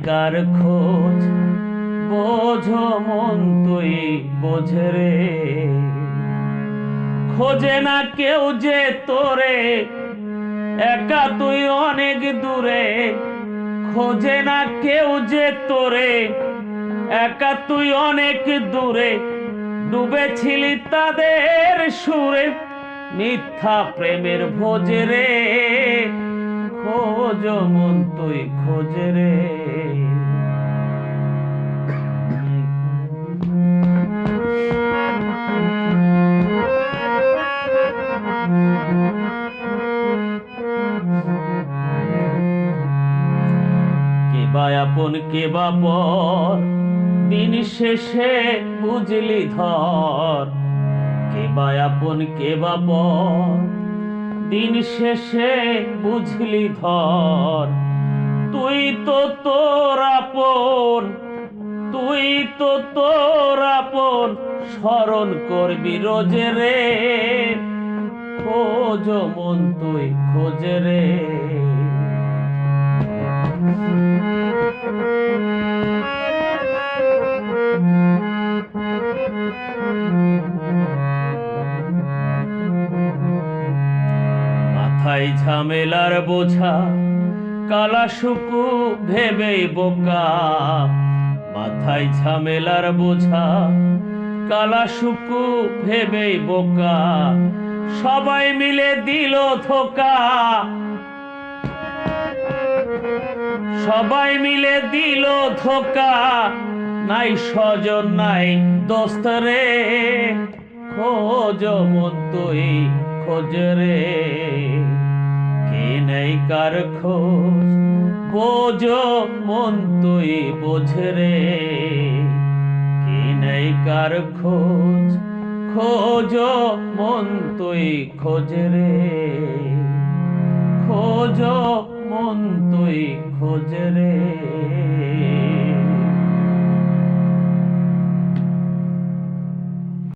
কার খোঁজ বোঝো মন তুই বোঝে রে, খোঁজে না কেউ যে তোরে, একা তুই অনেক দূরে। খোঁজে না কেউ যে তোরে, একা তুই অনেক দূরে। ডুবেছিলি তাদের সুরে, মিথ্যা প্রেমের ভোজে রে, খোঁজ মন তুই খোঁজে রে। কেবা আপন কেবা পর, দিন শেষে বুঝলি ধর। কেবা আপন কেবা পর, দিন শেষে বুঝলি ধর। তুই তো তোর আপন, তুই তো তোর আপন, স্মরণ করবি রোজে রে, খোঁজ মন তুই খোঁজে রে। মাথায় ঝামেলার বোঝা, কালা শুকু ভেবেই বোকা। মাথায় ঝামেলার বোঝা, কালা শুকু ভেবেই বোকা। সবাই মিলে দিল ধোকা, সবাই মিলে দিল ধোকা। নাই স্বজন নাই দোস্ত রে, খোঁজ মন তুই খোঁজ রে। কে নেই কার খোঁজ বোঝো মন তুই বোঝে রে। কে নেই কার খোঁজ, খোঁজ মন তুই খোঁজ রে, খোঁজ মন তুই খোঁজ রে।